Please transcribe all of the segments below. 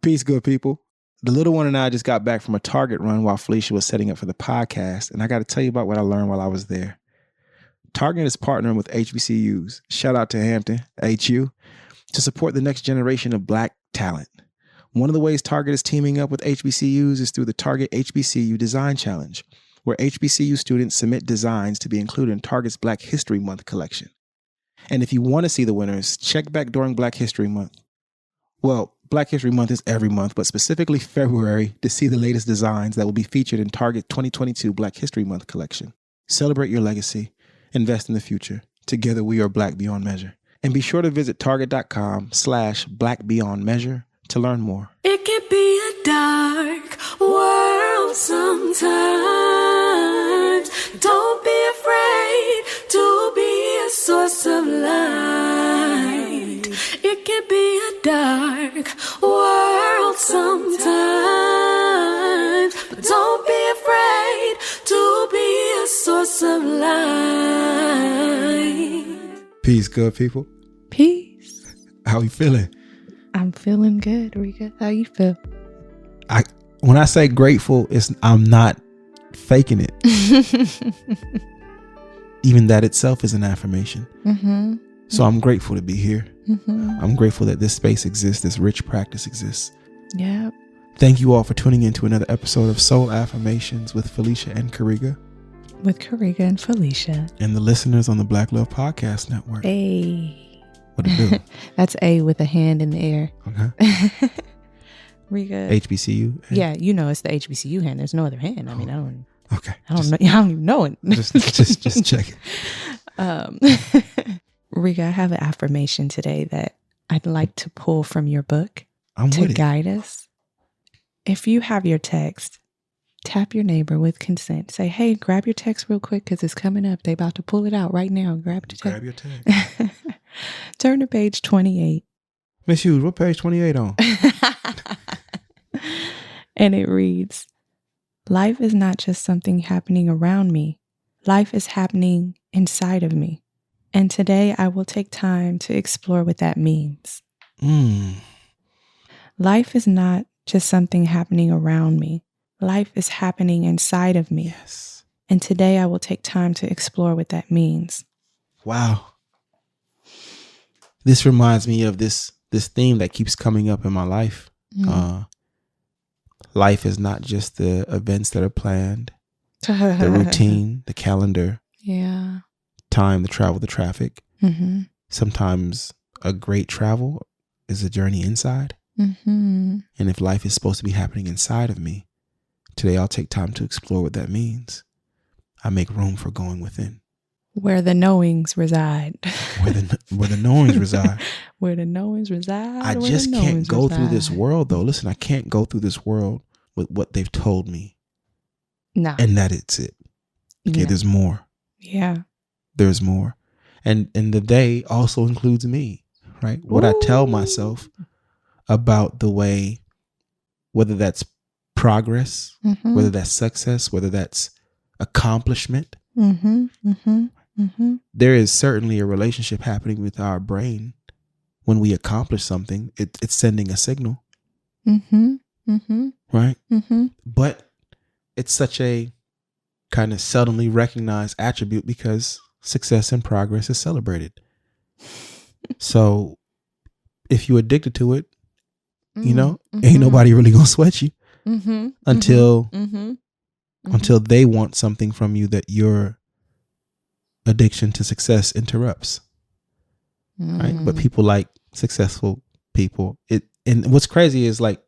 Peace, good people. The little one and I just got back from a Target run while Felicia was setting up for the podcast, and I got to tell you about what I learned while I was there. Target is partnering with HBCUs, shout out to Hampton, HU, to support the next generation of Black talent. One of the ways Target is teaming up with HBCUs is through the Target HBCU Design Challenge, where HBCU students submit designs to be included in Target's Black History Month collection. And if you want to see the winners, check back during Black History Month. Well, Black History Month is every month, but specifically February to see the latest designs that will be featured in Target 2022 Black History Month collection. Celebrate your legacy. Invest in the future. Together we are Black Beyond Measure. And be sure to visit target.com/blackbeyondmeasure to learn more. It can be a dark world sometimes. Don't be afraid to be a source of light. It can be a dark world sometimes, but don't be afraid to be a source of light. Peace, good people. Peace. How you feeling? I'm feeling good, Rika. How you feel? When I say grateful, I'm not faking it. Even that itself is an affirmation. Mm-hmm. So I'm grateful to be here. Mm-hmm. I'm grateful that this space exists, this rich practice exists. Yeah. Thank you all for tuning in to another episode of SOL Affirmations with Felicia and Karega. With Karega and Felicia. And the listeners on the Black Love Podcast Network. Hey. What it do? That's A with a hand in the air. Okay. Rika. HBCU? Yeah, you know it's the HBCU hand. There's no other hand. I mean, I don't know. I don't even know it. just check it. Rika, I have an affirmation today that I'd like to pull from your book to guide us. If you have your text, tap your neighbor with consent. Say, hey, grab your text real quick because it's coming up. They about to pull it out right now. Grab your text. Grab your text. Turn to page 28. Miss Hughes, what page 28 on? And it reads, life is not just something happening around me. Life is happening inside of me. And today I will take time to explore what that means. Life is not just something happening around me. Life is happening inside of me. Yes. And today I will take time to explore what that means. Wow. This reminds me of this theme that keeps coming up in my life. Life is not just the events that are planned, the routine, the calendar. Yeah. Time, the travel, the traffic. Mm-hmm. Sometimes a great travel is a journey inside. Mm-hmm. And if life is supposed to be happening inside of me, today I'll take time to explore what that means. I make room for going within. Where the knowings reside. Where the knowings reside. Where the knowings reside. I just can't go through this world, though. Listen, I can't go through this world with what they've told me. No. And that it's it. Okay, There's more. Yeah. There's more. And the they also includes me, right? What I tell myself about the way, whether that's progress, whether that's success, whether that's accomplishment. There is certainly a relationship happening with our brain when we accomplish something. It's sending a signal. Right? But it's such a kind of seldomly recognized attribute because success and progress is celebrated. So if you're addicted to it, ain't nobody really gonna sweat you until they want something from you that your addiction to success interrupts. Right? But people like successful people. And what's crazy is like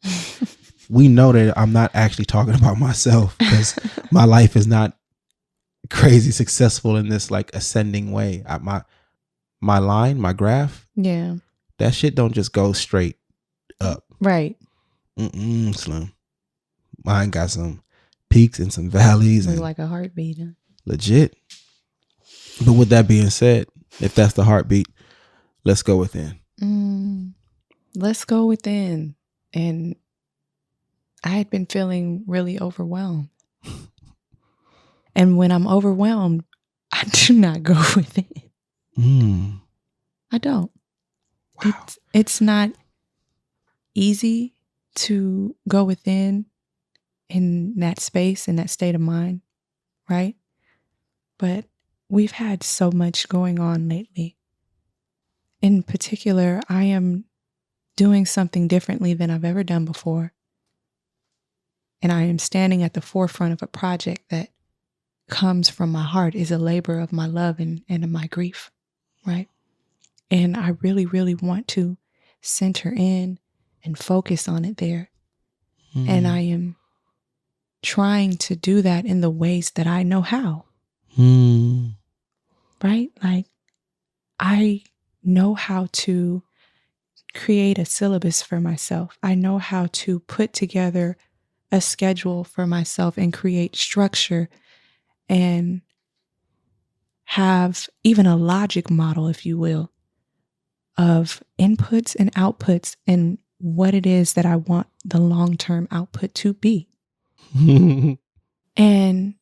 we know that I'm not actually talking about myself because my life is not crazy successful in this like ascending way. My line, my graph, that shit don't just go straight up. Right. Slim. Mine got some peaks and some valleys. Look and like a heartbeat. Legit. But with that being said, if that's the heartbeat, let's go within. Let's go within. And I had been feeling really overwhelmed. And when I'm overwhelmed, I do not go within. I don't. Wow. It's not easy to go within in that space, in that state of mind, right? But we've had so much going on lately. In particular, I am doing something differently than I've ever done before. And I am standing at the forefront of a project that comes from my heart, is a labor of my love and of my grief, right? And I really, really want to center in and focus on it there. And I am trying to do that in the ways that I know how. Right? Like, I know how to create a syllabus for myself. I know how to put together a schedule for myself and create structure and have even a logic model, if you will, of inputs and outputs and what it is that I want the long-term output to be. And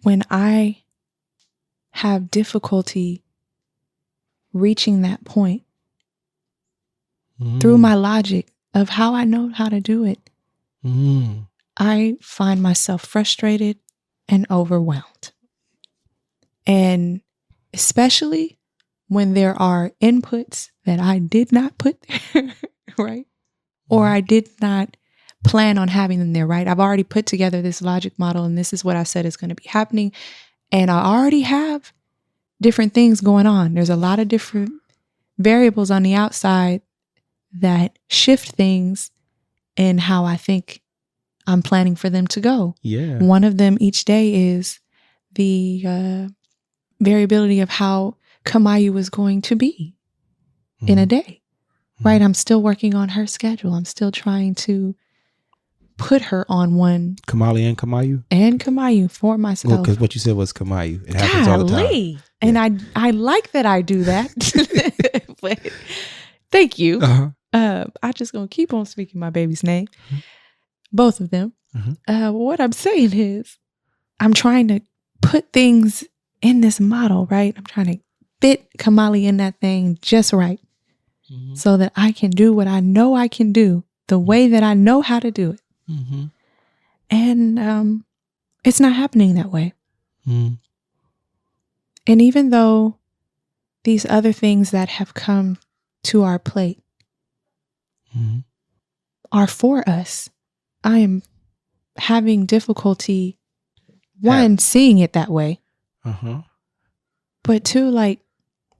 when I have difficulty reaching that point through my logic of how I know how to do it, I find myself frustrated and overwhelmed. And especially when there are inputs that I did not put there, right? Or I did not plan on having them there, right? I've already put together this logic model and this is what I said is going to be happening. And I already have different things going on. There's a lot of different variables on the outside that shift things in how I think I'm planning for them to go. Yeah. One of them each day is the variability of how Kamayu is going to be in a day, right? I'm still working on her schedule. I'm still trying to put her on one. Kamali and Kamayu? And Kamayu for myself. Well, because what you said was Kamayu. It happens all the time. And I like that I do that. But thank you. I just going to keep on speaking my baby's name. Both of them. What I'm saying is I'm trying to put things in this model, right? I'm trying to fit Kamali in that thing just right so that I can do what I know I can do the way that I know how to do it. And it's not happening that way. And even though these other things that have come to our plate are for us, I am having difficulty, one, seeing it that way. But two, like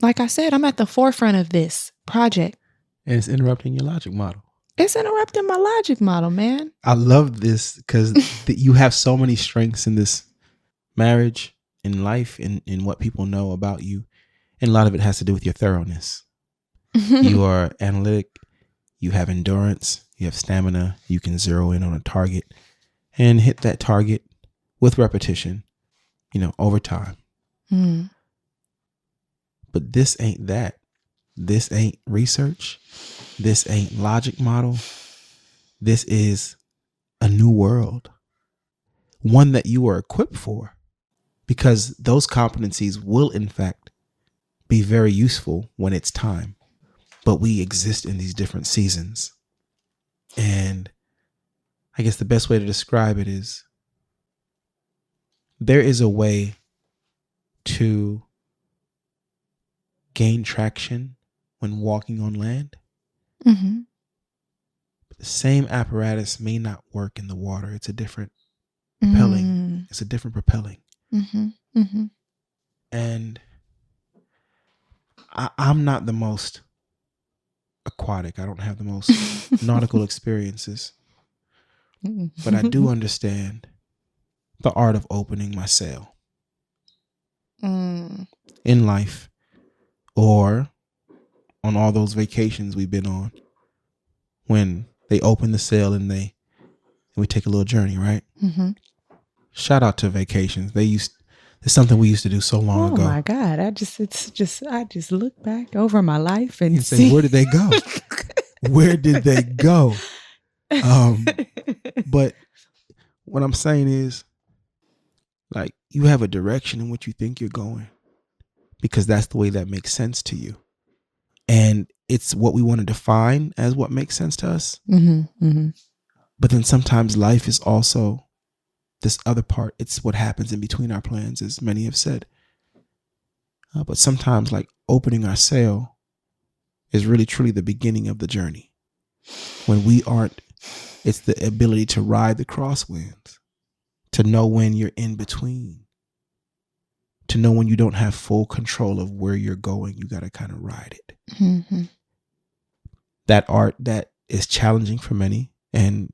I said, I'm at the forefront of this project. And it's interrupting your logic model. It's interrupting my logic model, man. I love this because you have so many strengths in this marriage, in life, in what people know about you. And a lot of it has to do with your thoroughness. You are analytic. You have endurance. You have stamina. You can zero in on a target and hit that target with repetition, over time. But this ain't that. This ain't research. This ain't logic model. This is a new world. One that you are equipped for, because those competencies will, in fact, be very useful when it's time. But we exist in these different seasons. And I guess the best way to describe it is there is a way to gain traction when walking on land. But the same apparatus may not work in the water. It's a different propelling. It's a different propelling. And I'm not the most aquatic. I don't have the most nautical experiences. But I do understand the art of opening my sail in life, or on all those vacations we've been on, when they open the sail and we take a little journey, right? Shout out to vacations. It's something we used to do so long ago. Oh my God. I just look back over my life and say, where did they go? Where did they go? But what I'm saying is, like, you have a direction in which you think you're going, because that's the way that makes sense to you. And it's what we want to define as what makes sense to us. Mm-hmm. Mm-hmm. But then sometimes life is also this other part. It's what happens in between our plans, as many have said. But sometimes, like, opening our sail is really truly the beginning of the journey. When we aren't, it's the ability to ride the crosswinds, to know when you're in between, to know when you don't have full control of where you're going. You got to kind of ride it. Mm-hmm. That art that is challenging for many, and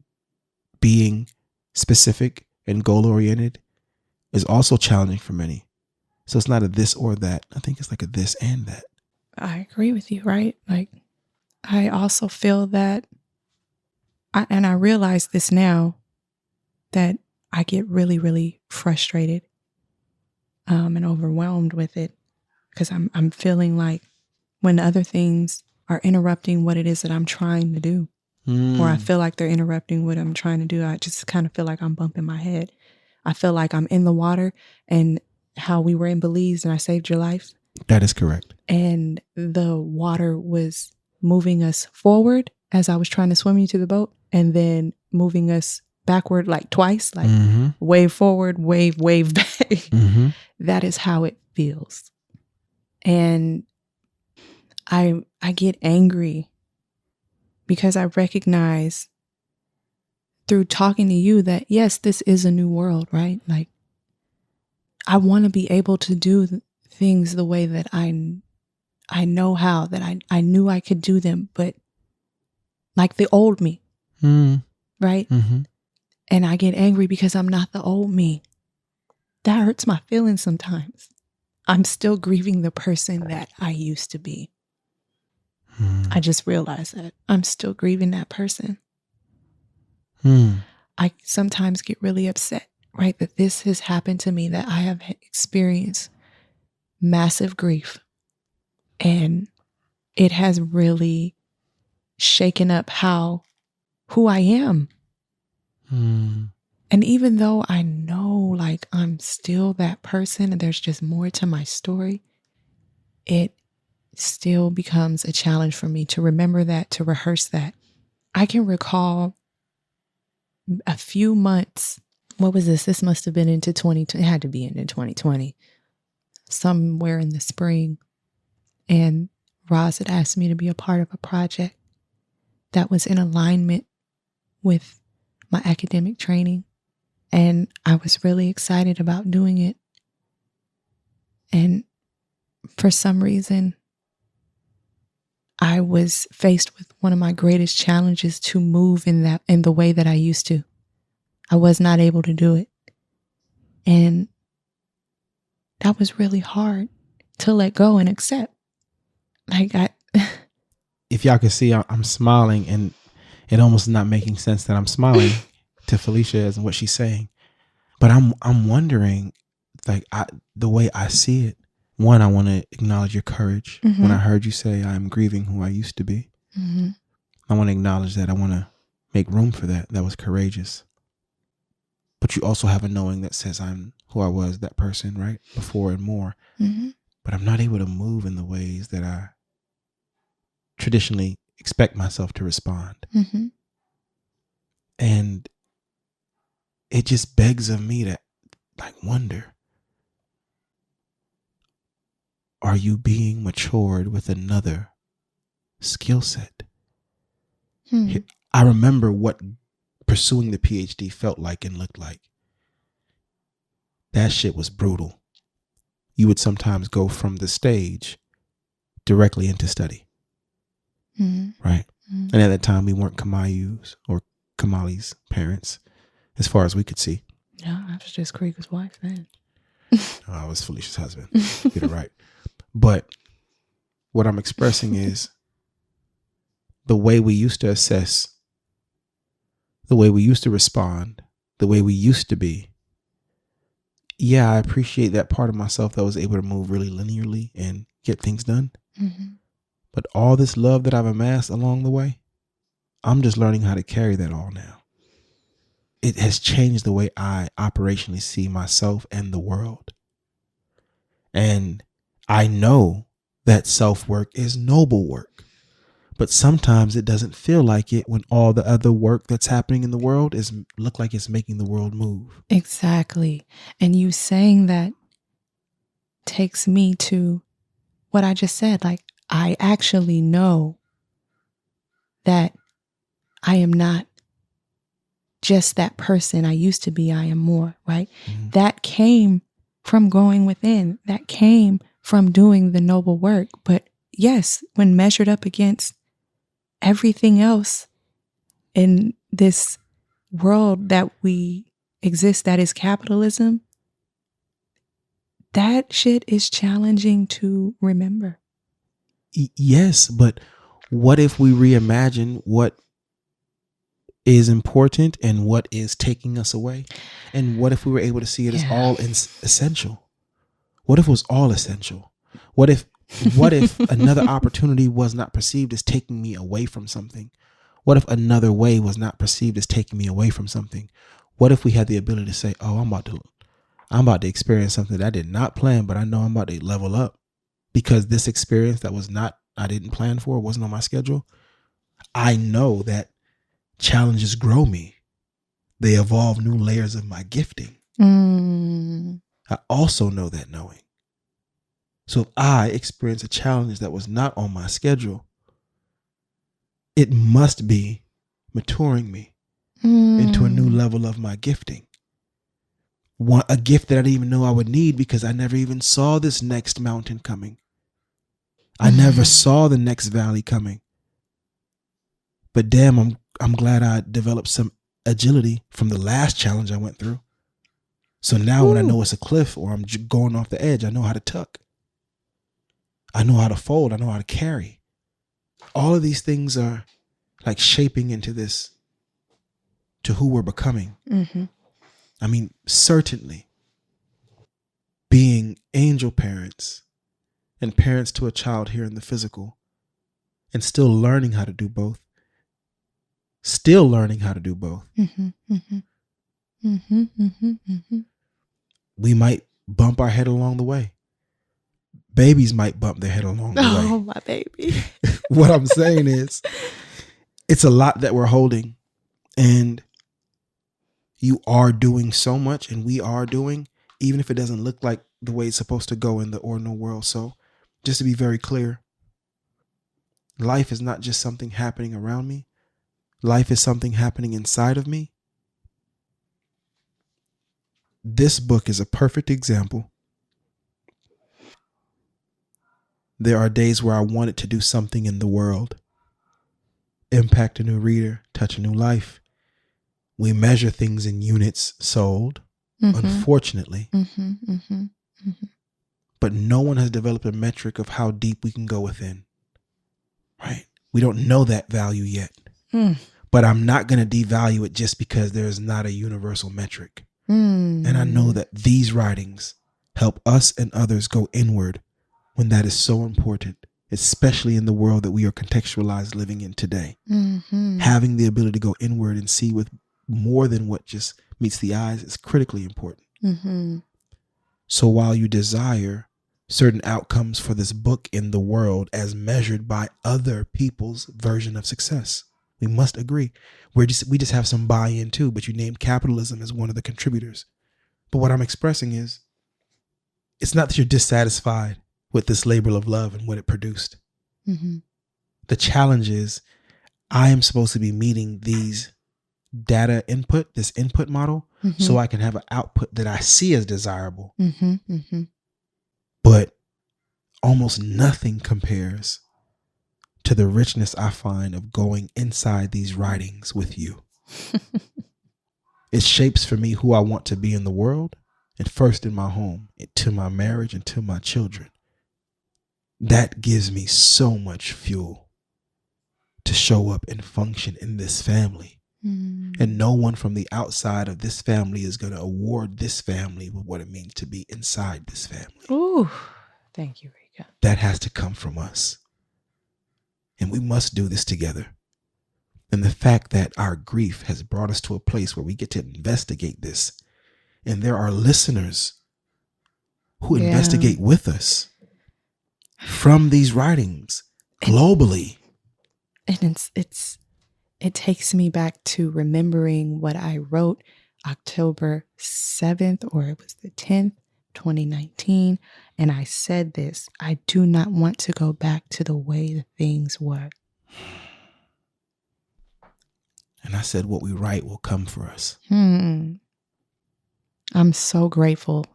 being specific and goal oriented is also challenging for many. So it's not a this or that. I think it's like a this and that. I agree with you, right? Like, I also feel that, and I realize this now, that I get really, really frustrated and overwhelmed with it, because I'm feeling like when other things are interrupting what it is that I'm trying to do, or I feel like they're interrupting what I'm trying to do, I just kind of feel like I'm bumping my head. I feel like I'm in the water, and how we were in Belize and I saved your life. That is correct. And the water was moving us forward as I was trying to swim you to the boat, and then moving us backward like twice, like wave forward, wave back. Mm-hmm. That is how it feels. And I get angry because I recognize through talking to you that, yes, this is a new world, right? Like, I want to be able to do things the way that I know how, that I knew I could do them, but like the old me, right? Mm-hmm. And I get angry because I'm not the old me. That hurts my feelings sometimes. I'm still grieving the person that I used to be. I just realized that I'm still grieving that person. I sometimes get really upset, right? That this has happened to me, that I have experienced massive grief. And it has really shaken up who I am. And even though I know, like, I'm still that person and there's just more to my story, it still becomes a challenge for me to remember that, to rehearse that. I can recall a few months. What was this? This must have been into 2020. It had to be into 2020, somewhere in the spring. And Roz had asked me to be a part of a project that was in alignment with my academic training. And I was really excited about doing it. And for some reason, I was faced with one of my greatest challenges to move in the way that I used to. I was not able to do it. And that was really hard to let go and accept. Like, if y'all can see, I'm smiling, and it almost not making sense that I'm smiling to Felicia and what she's saying. But I'm wondering, like, the way I see it. One, I want to acknowledge your courage. Mm-hmm. When I heard you say I'm grieving who I used to be, I want to acknowledge that. I want to make room for that. That was courageous. But you also have a knowing that says I'm who I was, that person, right? Before and more. Mm-hmm. But I'm not able to move in the ways that I traditionally expect myself to respond. Mm-hmm. And it just begs of me to, like, wonder, are you being matured with another skill set? I remember what pursuing the PhD felt like and looked like. That shit was brutal. You would sometimes go from the stage directly into study. Right? And at that time, we weren't Kamayu's or Kamali's parents, as far as we could see. No, I was just Karaga's wife then. I was Felicia's husband. Get it right. But what I'm expressing is the way we used to assess, the way we used to respond, the way we used to be. Yeah, I appreciate that part of myself that was able to move really linearly and get things done. Mm-hmm. But all this love that I've amassed along the way, I'm just learning how to carry that all now. It has changed the way I operationally see myself and the world. And I know that self-work is noble work. But sometimes it doesn't feel like it when all the other work that's happening in the world look like it's making the world move. Exactly. And you saying that takes me to what I just said. Like, I actually know that I am not just that person I used to be. I am more, right? Mm-hmm. That came from growing within. That came from doing the noble work. But yes, when measured up against everything else in this world that we exist, that is capitalism, that shit is challenging to remember. Yes, but what if we reimagine what is important and what is taking us away? And what if we were able to see it as all essential? What if it was all essential? What if another opportunity was not perceived as taking me away from something? What if another way was not perceived as taking me away from something? What if we had the ability to say, oh, I'm about to experience something that I did not plan, but I know I'm about to level up because this experience that I didn't plan for, wasn't on my schedule. I know that challenges grow me. They evolve new layers of my gifting. I also know that knowing. So if I experience a challenge that was not on my schedule, it must be maturing me into a new level of my gifting. A gift that I didn't even know I would need because I never even saw this next mountain coming. I never saw the next valley coming. But damn, I'm glad I developed some agility from the last challenge I went through. So now when I know it's a cliff or I'm going off the edge, I know how to tuck. I know how to fold. I know how to carry. All of these things are like shaping into this, to who we're becoming. Mm-hmm. I mean, certainly being angel parents and parents to a child here in the physical and still learning how to do both. Mm-hmm, mm-hmm. Mm-hmm, mm-hmm, mm-hmm. We might bump our head along the way. Babies might bump their head along the way. Oh, my baby. What I'm saying is, it's a lot that we're holding, and you are doing so much, and we are doing, even if it doesn't look like the way it's supposed to go in the ordinal world. So just to be very clear, life is not just something happening around me. Life is something happening inside of me. This book is a perfect example. There are days where I wanted to do something in the world, impact a new reader, touch a new life. We measure things in units sold, unfortunately. Mm-hmm, mm-hmm, mm-hmm. But no one has developed a metric of how deep we can go within. Right? We don't know that value yet. But I'm not going to devalue it just because there is not a universal metric. And I know that these writings help us and others go inward when that is so important, especially in the world that we are contextualized living in today. Having the ability to go inward and see with more than what just meets the eyes is critically important. So while you desire certain outcomes for this book in the world as measured by other people's version of success, we must agree. We just have some buy-in too, but you named capitalism as one of the contributors. But what I'm expressing is, it's not that you're dissatisfied with this labor of love and what it produced. The challenge is, I am supposed to be meeting these data input, this input model, so I can have an output that I see as desirable. But almost nothing compares to the richness I find of going inside these writings with you. It shapes for me who I want to be in the world, and first in my home, to my marriage, and to my children. That gives me so much fuel to show up and function in this family. And no one from the outside of this family is going to award this family with what it means to be inside this family. Ooh, thank you, Rika. That has to come from us. And we must do this together. And the fact that our grief has brought us to a place where we get to investigate this. And there are listeners who investigate with us from these writings globally. And it takes me back to remembering what I wrote October 7th, or it was the 10th, 2019. And I said this: I do not want to go back to the way the things were. And I said, what we write will come for us. I'm so grateful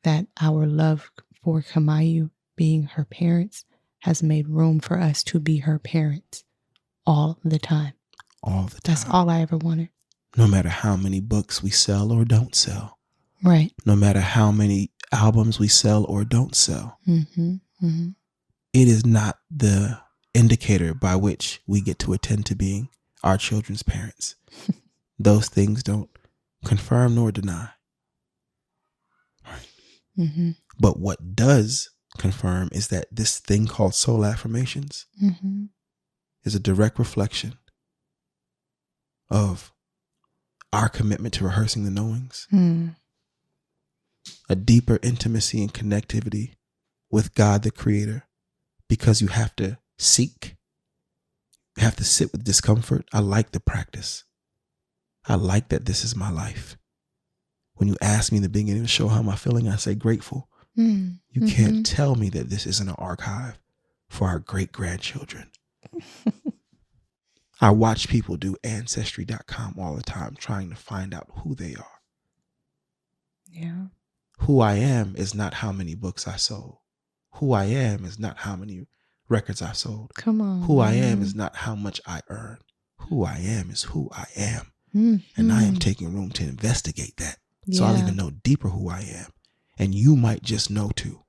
that our love for Kamayu being her parents has made room for us to be her parents all the time. All the time. That's all I ever wanted. No matter how many books we sell or don't sell. Right. No matter how many albums we sell or don't sell. Mm-hmm. It is not the indicator by which we get to attend to being our children's parents. Those things don't confirm nor deny. Mm-hmm. But what does confirm is that this thing called SOL Affirmations is a direct reflection of our commitment to rehearsing the knowings, a deeper intimacy and connectivity with God the Creator, because you have to seek, you have to sit with discomfort. I like the practice. I like that this is my life. When you ask me in the beginning of the show how am I feeling, I say grateful. You can't tell me that this isn't an archive for our great-grandchildren. I watch people do Ancestry.com all the time trying to find out who they are. Yeah. Who I am is not how many books I sold. Who I am is not how many records I sold. Come on. Who I am is not how much I earn. Who I am is who I am. And I am taking room to investigate that. So I'll even know deeper who I am. And you might just know too.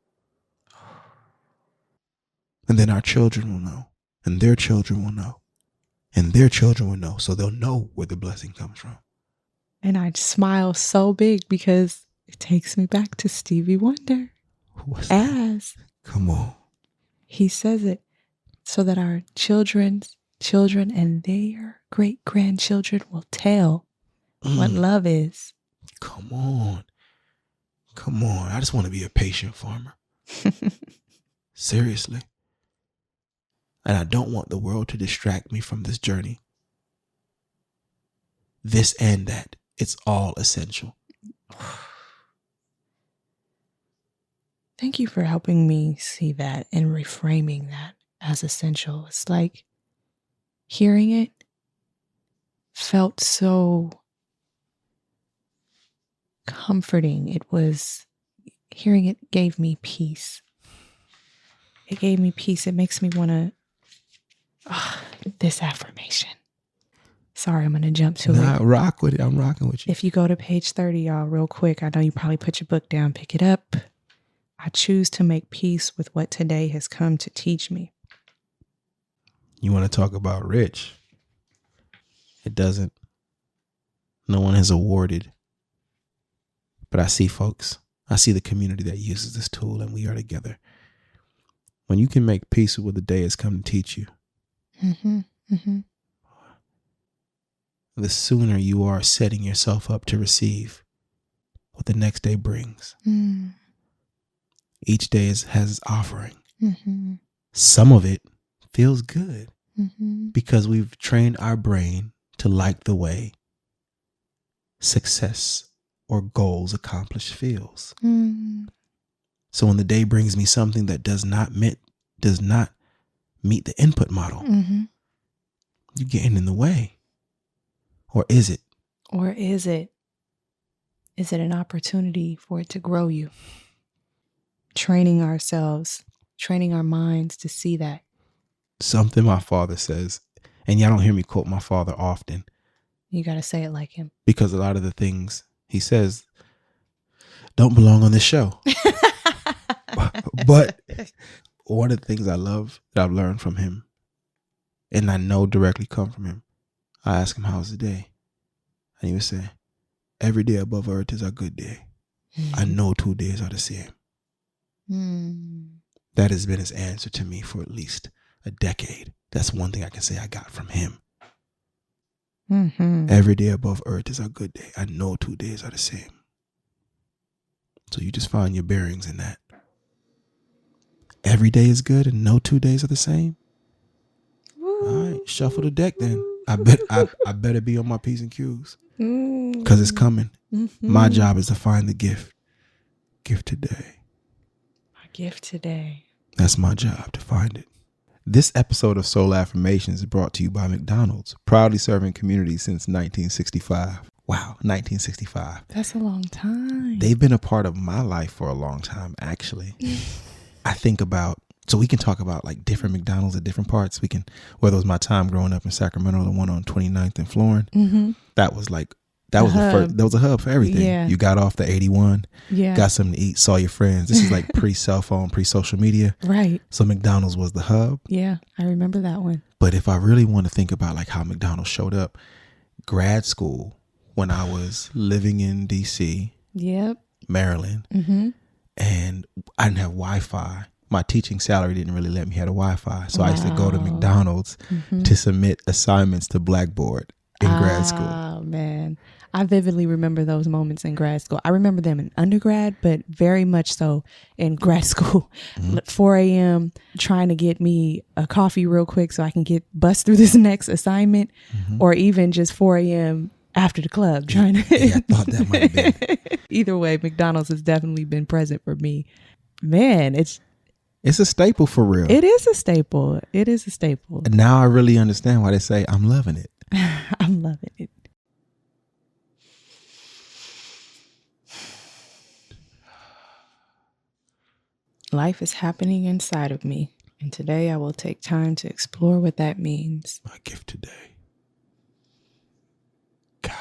And then our children will know. And their children will know. And their children will know. So they'll know where the blessing comes from. And I smile so big because it takes me back to Stevie Wonder. As come on. He says it so that our children's children and their great-grandchildren will tell what love is. Come on. Come on. I just want to be a patient farmer. Seriously. And I don't want the world to distract me from this journey. This and that. It's all essential. Thank you for helping me see that and reframing that as essential. It's like hearing it felt so comforting. Hearing it gave me peace. It gave me peace. It makes me want to, this affirmation. Sorry, I'm going to jump to it. Rock with it. I'm rocking with you. If you go to page 30, y'all, real quick, I know you probably put your book down, pick it up. I choose to make peace with what today has come to teach me. You want to talk about rich? It doesn't. No one has awarded. But I see folks. I see the community that uses this tool, and we are together. When you can make peace with what the day has come to teach you, the sooner you are setting yourself up to receive what the next day brings. Each day has its offering. Some of it feels good because we've trained our brain to like the way success or goals accomplished feels. So when the day brings me something that does not meet the input model, you're getting in the way. Or is it? Or is it? Is it an opportunity for it to grow you? Training ourselves, training our minds to see that. Something my father says, and y'all don't hear me quote my father often. You got to say it like him. Because a lot of the things he says don't belong on this show. But one of the things I love that I've learned from him, and I know directly come from him, I ask him, how's the day? And he would say, every day above earth is a good day. I know 2 days are the same. That has been his answer to me for at least a decade. That's one thing I can say I got from him. Every day above earth is a good day. I know 2 days are the same. So you just find your bearings in that. Every day is good and no 2 days are the same. All right, Shuffle the deck then. I better be on my P's and Q's. Because it's coming. My job is to find the gift. Gift today. My gift today. That's my job, to find it. This episode of SOL Affirmations is brought to you by McDonald's, proudly serving communities since 1965. Wow, 1965. That's a long time. They've been a part of my life for a long time, actually. I think about, so we can talk about like different McDonald's at different parts. We can, whether it was my time growing up in Sacramento, the one on 29th and Florin, that was like, that was a hub for everything. Yeah. You got off the 81, Yeah. got something to eat, saw your friends. This is like pre-cell phone, pre-social media. Right. So McDonald's was the hub. Yeah, I remember that one. But if I really want to think about like how McDonald's showed up, grad school, when I was living in DC, Maryland, and I didn't have Wi-Fi. My teaching salary didn't really let me have a Wi-Fi. So I used to go to McDonald's to submit assignments to Blackboard in grad school. Oh, man. I vividly remember those moments in grad school. I remember them in undergrad, but very much so in grad school. 4 a.m. trying to get me a coffee real quick so I can bust through this next assignment, or even just 4 a.m. after the club trying to. Yeah, I thought that might have been. Either way, McDonald's has definitely been present for me. Man, it's a staple for real. It is a staple. It is a staple. Now I really understand why they say I'm loving it. I'm loving it. Life is happening inside of me, and today I will take time to explore what that means. My gift today. God.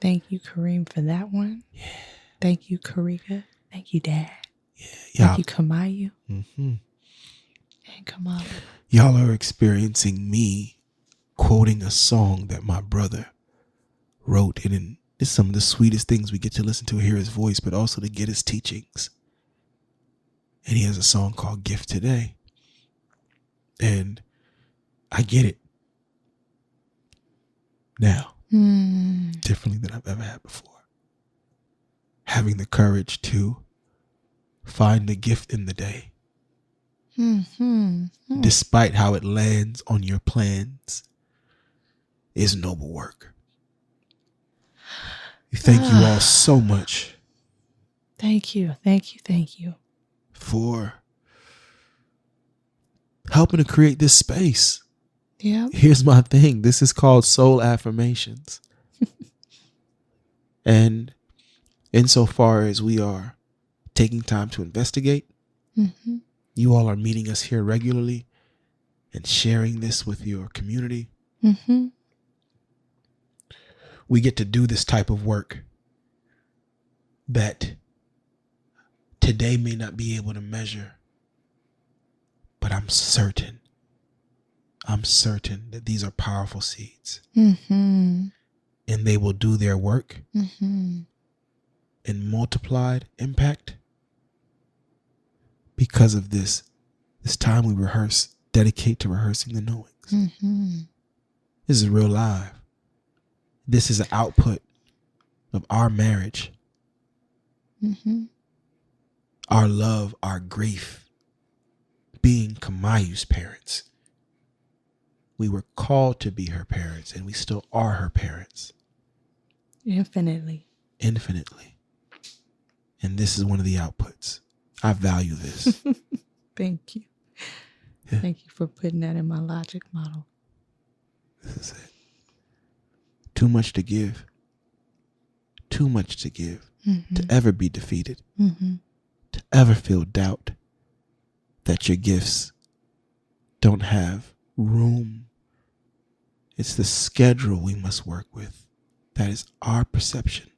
Thank you, Kareem, for that one. Yeah. Thank you, Karega. Thank you, Dad. Yeah. Thank you, Kamayu. And Kamala. Y'all are experiencing me quoting a song that my brother wrote, and it's some of the sweetest things we get to listen to, hear his voice, but also to get his teachings. And he has a song called Gift Today. And I get it now differently than I've ever had before. Having the courage to find the gift in the day. Despite how it lands on your plans, is noble work. Thank you all so much. Thank you. Thank you. Thank you. For helping to create this space. Yeah. Here's my thing. This is called SOL Affirmations. And insofar as we are taking time to investigate, you all are meeting us here regularly and sharing this with your community. We get to do this type of work that today may not be able to measure, but I'm certain that these are powerful seeds. And they will do their work in multiplied impact because of this time we dedicate to rehearsing the knowings. This is real live. This is an output of our marriage, our love, our grief, being Kamayu's parents. We were called to be her parents, and we still are her parents. Infinitely. And this is one of the outputs. I value this. Thank you. Yeah. Thank you for putting that in my logic model. This is it. Too much to give. Too much to give. To ever be defeated. To ever feel doubt that your gifts don't have room. It's the schedule we must work with. That is our perception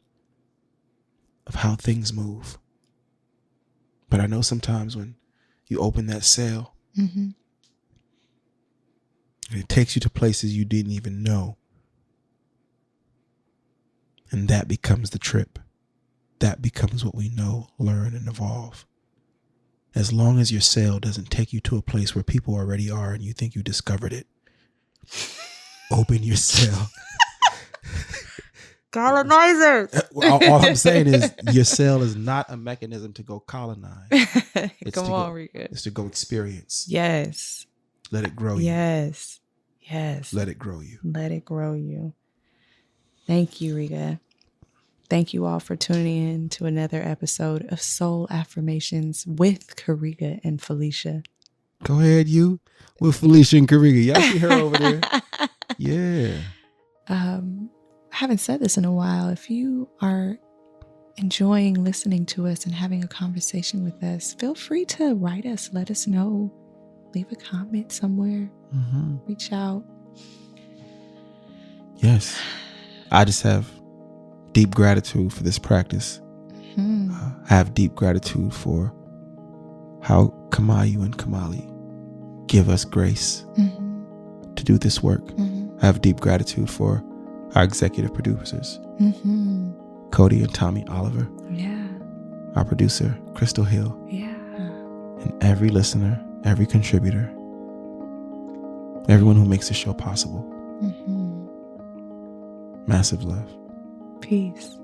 of how things move. But I know sometimes when you open that sale, and it takes you to places you didn't even know. And that becomes the trip. That becomes what we know, learn, and evolve. As long as your sale doesn't take you to a place where people already are and you think you discovered it, open your sale. Colonizers. All I'm saying is your sale is not a mechanism to go colonize. Come on, Rika. It's to go experience. Yes. Let it grow. Yes. Yes. Let it grow you. Let it grow you. Thank you, Riga. Thank you all for tuning in to another episode of SOL Affirmations with Karega and Felicia. Go ahead, you. With Felicia and Karega. Y'all see her over there? Yeah. I haven't said this in a while. If you are enjoying listening to us and having a conversation with us, feel free to write us. Let us know. Leave a comment somewhere. Mm-hmm. Reach out. Yes. I just have deep gratitude for this practice. Mm-hmm. I have deep gratitude for how Kamayu and Kamali give us grace to do this work. I have deep gratitude for our executive producers, Cody and Tommy Oliver. Yeah. Our producer, Crystal Hill. Yeah. And every listener, every contributor, everyone who makes the show possible. Massive love. Peace.